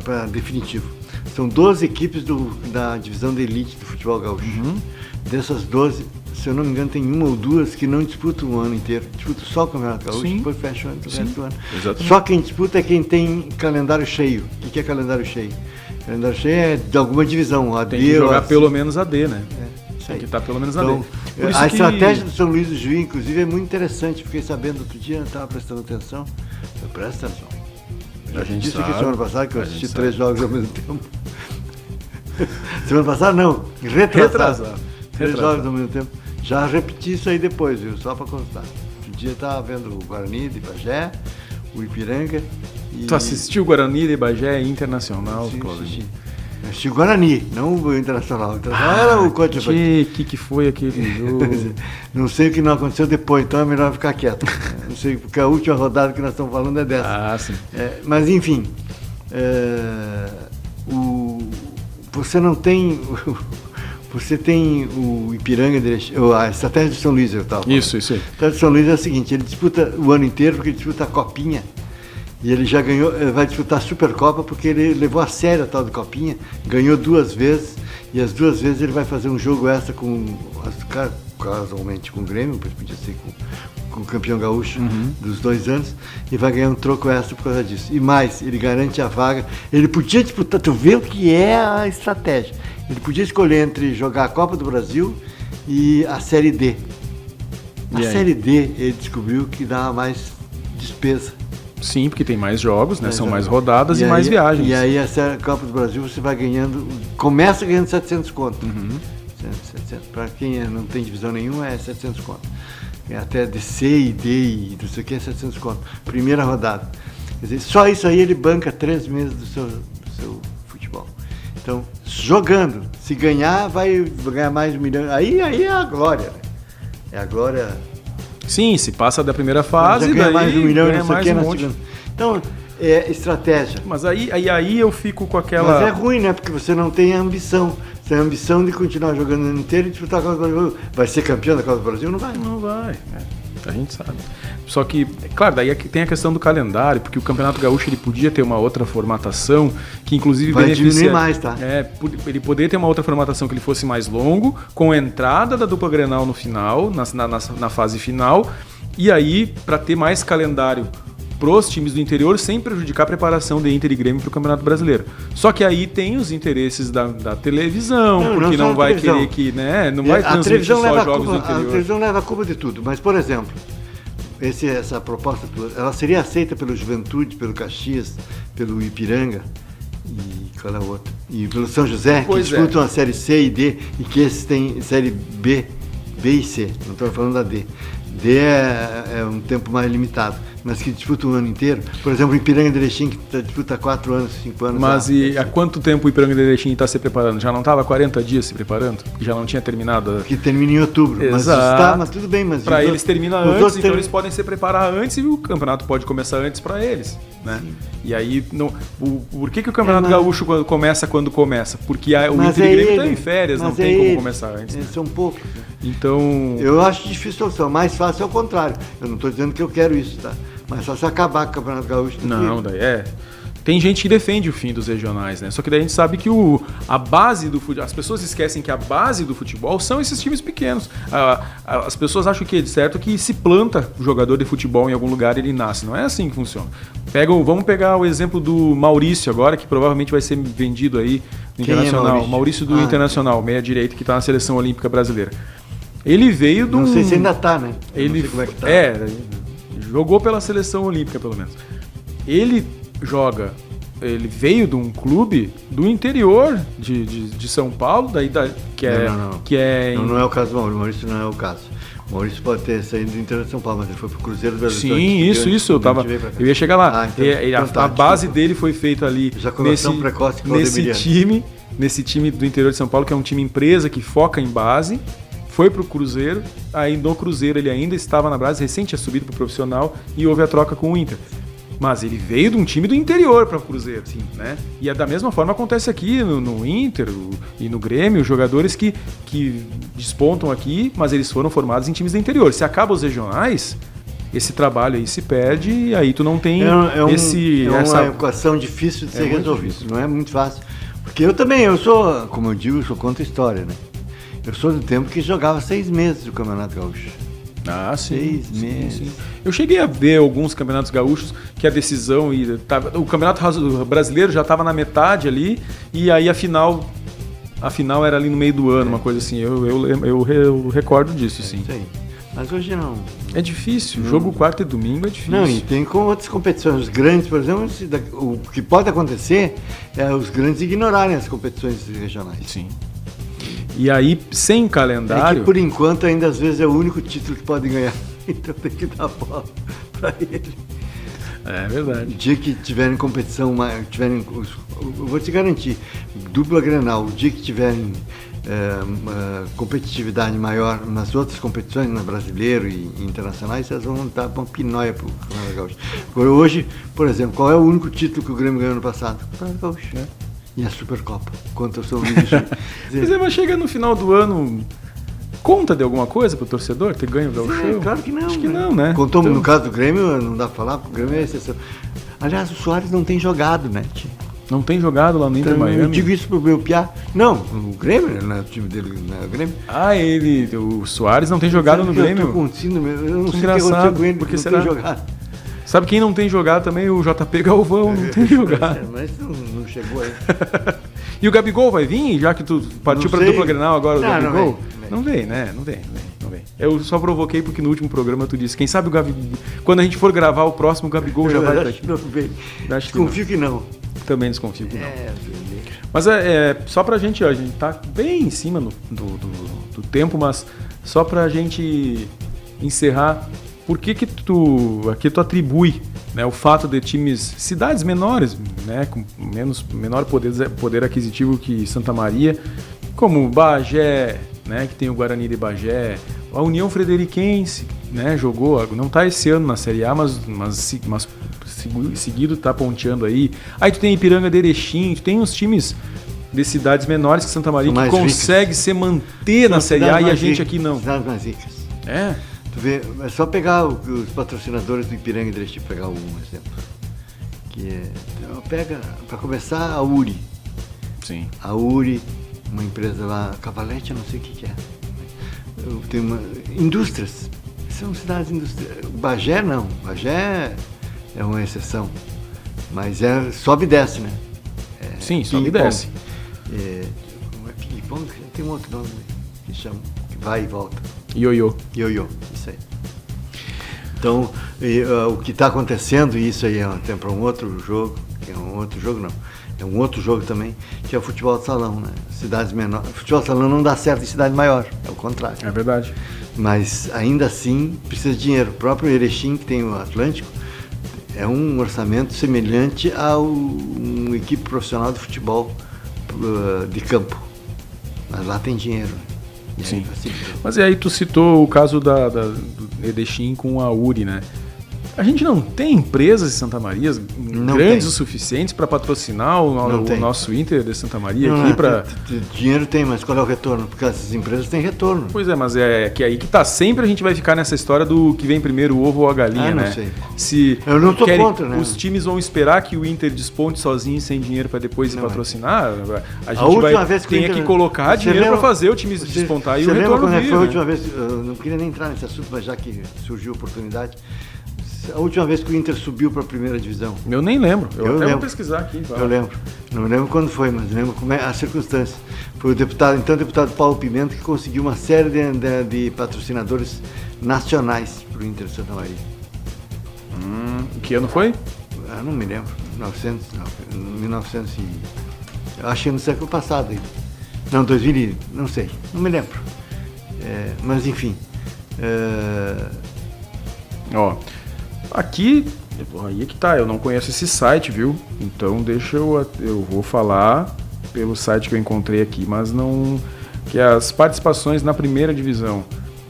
para definitivo. São 12 equipes da divisão de elite do futebol gaúcho. Dessas 12, se eu não me engano, tem uma ou duas que não disputam o ano inteiro. Disputam só o Campeonato Gaúcho e depois fecham o resto do ano. Exatamente. Só quem disputa é quem tem calendário cheio. O que é calendário cheio? Calendário cheio é de alguma divisão. Tem que jogar pelo menos AD, né? Tem que estar pelo menos AD. A estratégia do São Luís do Juí, inclusive, é muito interessante. Fiquei sabendo outro dia, estava prestando atenção. Presta atenção. A gente disse sabe, aqui semana passada que eu assisti 3 jogos ao mesmo tempo. Semana passada não, retrasado. 3 jogos ao mesmo tempo. Já repeti isso aí depois, viu? Só para constar. Um dia estava vendo o Guarani de Bagé, o Ipiranga. Tu assistiu o Guarani de Bagé Internacional? Sim, assisti o Guarani, não o Internacional. O Internacional era o Cote. Que foi aquele jogo? Não sei o que não aconteceu depois, então é melhor ficar quieto. Não sei, porque a última rodada que nós estamos falando é dessa. Sim. Mas enfim, você não tem Você tem o Ipiranga, a estratégia de São Luís, eu estava falando. Isso aí. A estratégia de São Luís é o seguinte, ele disputa o ano inteiro porque ele disputa a Copinha. E ele já ganhou, vai disputar a Supercopa porque ele levou a sério a tal de Copinha, ganhou 2 vezes, e as 2 vezes ele vai fazer um jogo extra casualmente com o Grêmio, podia ser com o campeão gaúcho dos 2 anos, e vai ganhar um troco extra por causa disso. E mais, ele garante a vaga, ele podia disputar, tu vê o que é a estratégia, ele podia escolher entre jogar a Copa do Brasil e a Série D. A Série D ele descobriu que dava mais despesa. Sim, porque tem mais jogos, né? São mais rodadas e mais viagens. E aí a Copa do Brasil você vai ganhando, começa ganhando 700 conto. 700, para quem não tem divisão nenhuma é 700 conto. Até de C e D e não sei o que é 700 conto. Primeira rodada. Quer dizer, só isso aí ele banca 3 meses do seu futebol. Então, jogando, se ganhar, vai ganhar mais de 1 milhão. Aí é a glória, né? É a glória. Sim, se passa da primeira fase, ganha daí mais de 1 milhão, ganha não sei mais o que, um monte. Então, é estratégia. Mas aí eu fico com aquela... Mas é ruim, né? Porque você não tem a ambição. Você tem a ambição de continuar jogando o ano inteiro e disputar a Copa do Brasil. Vai ser campeão da Copa do Brasil? Não vai. Não vai. A gente sabe. Só que, claro, daí tem a questão do calendário, porque o Campeonato Gaúcho ele podia ter uma outra formatação, que inclusive vai diminuir mais, tá? Ele poderia ter uma outra formatação que ele fosse mais longo, com a entrada da dupla Grenal no final, na fase final, e aí, para ter mais calendário pros times do interior, sem prejudicar a preparação de Inter e Grêmio para o Campeonato Brasileiro. Só que aí tem os interesses da televisão, porque não vai querer que, né, não vai transmitir só jogos do interior. A televisão leva a culpa de tudo, mas, por exemplo, essa proposta, ela seria aceita pelo Juventude, pelo Caxias, pelo Ipiranga e qual é o outro? E pelo São José, que disputam a série C e D, e que esses têm série B e C, não estou falando da D. D é um tempo mais limitado, mas que disputa um ano inteiro. Por exemplo, o Ipiranga de Erechim, que disputa 4 anos, 5 anos. Mas há quanto tempo o Ipiranga de Erechim está se preparando? Já não estava há 40 dias se preparando? Já não tinha terminado? Que termina em outubro. Exato. Mas tudo bem. Mas para eles termina antes, então eles podem se preparar antes e o campeonato pode começar antes para eles. Né? E aí, por que o Campeonato Gaúcho começa quando começa? Porque o Inter e Grêmio estão em férias, não tem como começar antes. Né? São poucos. Né? Então... Eu acho difícil a solução. Mais fácil é o contrário. Eu não estou dizendo que eu quero isso, tá? Mas só se acabar com o Campeonato Gaúcho. Não, daí Tem gente que defende o fim dos regionais, né? Só que daí a gente sabe que a base do futebol... As pessoas esquecem que a base do futebol são esses times pequenos. As pessoas acham que é certo que se planta o jogador de futebol em algum lugar e ele nasce. Não é assim que funciona. Vamos pegar o exemplo do Maurício agora, que provavelmente vai ser vendido aí no Internacional. É Maurício do Internacional, meia-direita, que está na Seleção Olímpica Brasileira. Ele veio do... Não sei se ainda está, né? Ele não sei como é que tá. Jogou pela Seleção Olímpica, pelo menos. Ele veio de um clube do interior de São Paulo, Não é o caso do Maurício, não é o caso. O Maurício pode ter saído do interior de São Paulo, mas ele foi pro Cruzeiro do Brasil. Sim, isso. Eu ia chegar lá. A base dele foi feita ali nesse time do interior de São Paulo, que é um time empresa que foca em base. Foi pro Cruzeiro, aí no Cruzeiro ele ainda estava na base, recente tinha subido pro profissional e houve a troca com o Inter. Mas ele veio de um time do interior para o Cruzeiro, né? E da mesma forma acontece aqui no Inter e no Grêmio, jogadores que despontam aqui, mas eles foram formados em times do interior. Se acaba os regionais, esse trabalho aí se perde e aí tu não tem uma equação difícil de ser resolvida. Não é muito fácil. Porque eu sou, como eu digo, eu sou contra a história, né? Eu sou do tempo que jogava 6 meses o Campeonato Gaúcho. Sim. 6 meses. Sim. Eu cheguei a ver alguns campeonatos gaúchos que a decisão o Campeonato Brasileiro já estava na metade ali e aí a final era ali no meio do ano, uma coisa assim. Eu recordo disso, sim. Sim. Mas hoje não. É difícil. Jogo quarta e domingo é difícil. Não, e tem com outras competições. Os grandes, por exemplo, o que pode acontecer é os grandes ignorarem as competições regionais. Sim. E aí, sem calendário... É que, por enquanto, ainda às vezes é o único título que pode ganhar. Então tem que dar bola para ele. É verdade. O dia que tiverem competição, eu vou te garantir, dupla Grenal, o dia que tiverem competitividade maior nas outras competições, no brasileiro e internacionais, elas vão dar uma pinóia para o Campeonato Gaúcho. Hoje, por exemplo, qual é o único título que o Grêmio ganhou no passado? O Campeonato Gaúcho. e a Supercopa contra o São Luís. Mas chega no final do ano, conta de alguma coisa pro torcedor ter ganho o Gauchão? Claro que não. Acho que não, né? Contou, então... no caso do Grêmio, não dá pra falar, porque o Grêmio é exceção. Aliás, o Soares não tem jogado, né, tio? Não tem jogado lá no Inter Miami? Eu digo isso pro meu piá. Não, o Grêmio, não é o time dele, não é o Grêmio. O Soares não tem jogado no Grêmio? Eu não sei o que engraçado, aconteceu com ele, porque não será? tem jogado. Sabe quem não tem jogado também? O JP Galvão não tem jogado. Mas não chegou aí. E o Gabigol vai vir, já que tu partiu para a dupla Grenal agora, o Gabigol? Não vem, né? Não vem. Eu só provoquei porque no último programa tu disse, quem sabe o Gabigol, quando a gente for gravar o próximo, o Gabigol já vai estar aqui. Não vem. Desconfio que não. Também desconfio que não. Mas só pra gente, a gente tá bem em cima do tempo, mas só pra gente encerrar, por que tu atribui, né, o fato de times, cidades menores, né, com menor poder aquisitivo que Santa Maria, como Bagé, né, que tem o Guarani de Bagé, a União Frederiquense, né, jogou, não está esse ano na Série A, mas seguido está ponteando aí. Aí tu tem Ipiranga de Erechim, tu tem uns times de cidades menores que Santa Maria que consegue se manter na Série A e a gente aqui não. Cidades mais ricas. É? Tu vê, é só pegar os patrocinadores do Ipiranga de Erechim, pegar um exemplo. Pega, para começar, a URI. Sim. A URI, uma empresa lá, Cavalete, eu não sei o que é. Tem indústrias, são cidades industriais. Bagé não, Bagé é uma exceção, mas sobe e desce, né? Sim, sobe e desce. Como é ping-pong? Tem um outro nome que chama, que vai e volta. Ioiô, isso aí. Então, o que está acontecendo, e isso aí é para um outro jogo, que é um outro jogo não, é um outro jogo também, que é o futebol de salão, né? Cidades menores. Futebol de salão não dá certo em cidade maior, é o contrário. É verdade. Mas ainda assim precisa de dinheiro. O próprio Erechim, que tem o Atlântico, é um orçamento semelhante a uma equipe profissional de futebol de campo. Mas lá tem dinheiro. Sim. Mas aí tu citou o caso do Erechim com a URI, né? A gente não tem empresas de Santa Maria grandes o suficientes para patrocinar o nosso Inter de Santa Maria aqui para... Dinheiro tem, mas qual é o retorno? Porque essas empresas têm retorno. Pois é, mas é que aí que tá. Sempre a gente vai ficar nessa história do que vem primeiro, o ovo ou a galinha, não né? Sei. Se eu não tô contra, né? Os times vão esperar que o Inter desponte sozinho sem dinheiro para depois se patrocinar. A gente tem que colocar dinheiro para fazer o time despontar e o retorno vir. Foi a última vez, eu não queria nem entrar nesse assunto, mas já que surgiu a oportunidade, a última vez que o Inter subiu para a primeira divisão. Eu nem lembro. Eu até vou pesquisar aqui. Eu lembro. Não me lembro quando foi, mas lembro como é a circunstância. Foi o deputado Paulo Pimenta que conseguiu uma série de patrocinadores nacionais para o Inter de Santa Maria. Que ano foi? Não me lembro. 1900 acho que no século passado. Não, 2000, não sei. Não me lembro. Mas enfim. Aqui, aí é que tá, eu não conheço esse site, viu? Então eu vou falar pelo site que eu encontrei aqui, mas não... Que as participações na primeira divisão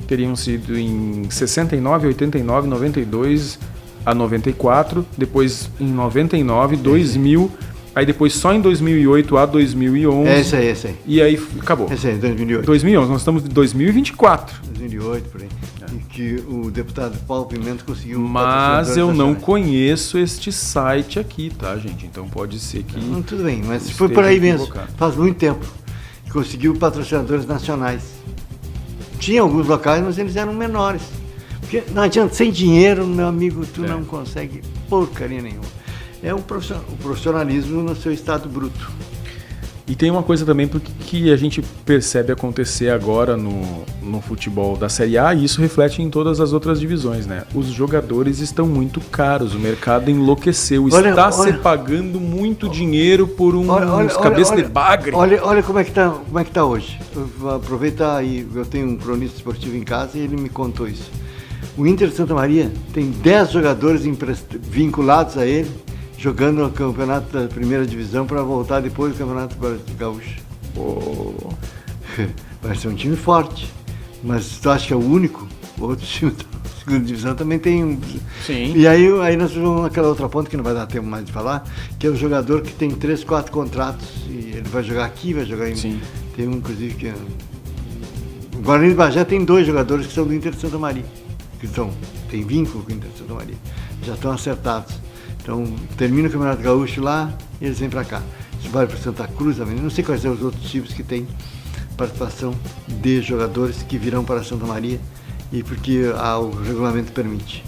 teriam sido em 69, 89, 92 a 94, depois em 99, 2000, aí depois só em 2008 a 2011. Esse aí. E aí acabou. Esse aí, 2008. 2011, nós estamos em 2024. 2008, por aí. E que o deputado Paulo Pimenta conseguiu... Mas eu não conheço este site aqui, tá, gente? Então pode ser que... Não, tudo bem, mas foi por aí mesmo. Faz muito tempo. Conseguiu patrocinadores nacionais. Tinha alguns locais, mas eles eram menores. Porque não adianta, sem dinheiro, meu amigo, tu não consegue porcaria nenhuma. É o profissionalismo no seu estado bruto. E tem uma coisa também que a gente percebe acontecer agora no futebol da Série A, e isso reflete em todas as outras divisões, né? Os jogadores estão muito caros, o mercado enlouqueceu, está se pagando muito dinheiro por uns cabeças de bagre. Olha como é que tá hoje. Aproveita aí, eu tenho um cronista esportivo em casa e ele me contou isso. O Inter de Santa Maria tem 10 jogadores vinculados a ele, jogando no campeonato da primeira divisão para voltar depois do campeonato gaúcho. Vai ser um time forte, mas tu acha que é o único? Outro time segunda divisão também tem. Sim. E aí nós vamos naquela outra ponta que não vai dar tempo mais de falar, que é o jogador que tem 3, 4 contratos e ele vai jogar aqui, vai jogar em. Sim. Tem um, inclusive, que é. O Guarani de Bagé tem 2 jogadores que são do Inter de Santa Maria, tem vínculo com o Inter de Santa Maria, já estão acertados. Então termina o Campeonato Gaúcho lá e eles vêm para cá. Isso vale para Santa Cruz também. Não sei quais são os outros times que têm participação de jogadores que virão para Santa Maria e porque o regulamento permite.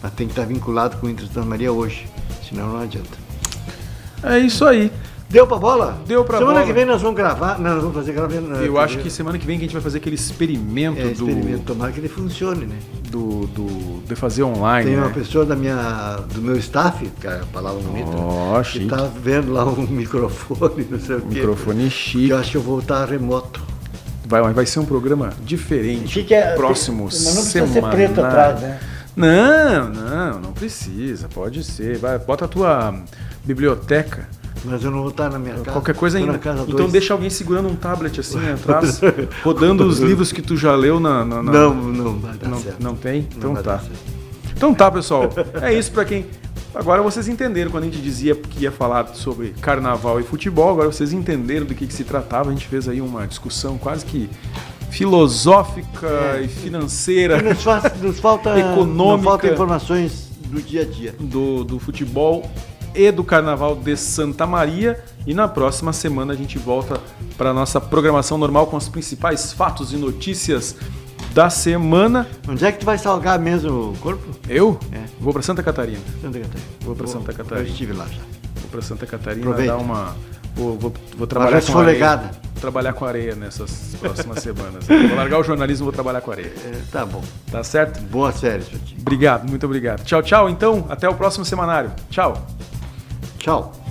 Mas tem que estar vinculado com o Inter de Santa Maria hoje, senão não adianta. É isso aí. Deu pra bola? Deu pra semana bola. que vem nós vamos gravar. Não, nós vamos fazer gravando. Eu acho que semana que vem que a gente vai fazer aquele experimento tomara que ele funcione, né? De fazer online. Tem uma né? pessoa do meu staff, que é a palavra bonita, chique. que tá vendo lá um microfone, não sei o quê. Microfone chique. Que eu acho que eu vou voltar remoto. Vai ser um programa diferente. Que é, próximo mas não semana. precisa ser preto atrás, né? Não precisa. Pode ser. Bota a tua biblioteca. Mas eu não vou estar na minha casa. Qualquer coisa ainda. Então dois. Deixa alguém segurando um tablet assim atrás, rodando os livros que tu já leu na... Não vai dar certo. Não tem? Então não tá. Então tá, pessoal. É isso pra quem... Agora vocês entenderam quando a gente dizia que ia falar sobre carnaval e futebol, agora vocês entenderam do que se tratava. A gente fez aí uma discussão quase que filosófica e financeira. E nos falta econômica. Não falta informações do dia a dia. Do futebol e do Carnaval de Santa Maria. E na próxima semana a gente volta para a nossa programação normal com os principais fatos e notícias da semana. Onde é que tu vai salgar mesmo o corpo? Eu? Vou para Santa Catarina. Vou para Santa Catarina. Eu estive lá já. Vou para Santa Catarina. Aproveita. Dar uma... Vou trabalhar com areia. Vou trabalhar com areia nessas próximas semanas. Vou largar o jornalismo e vou trabalhar com areia. Tá bom. Tá certo? Boa série, Jotinho. Obrigado, muito obrigado. Tchau, tchau. Então, até o próximo semanário. Tchau. Tchau.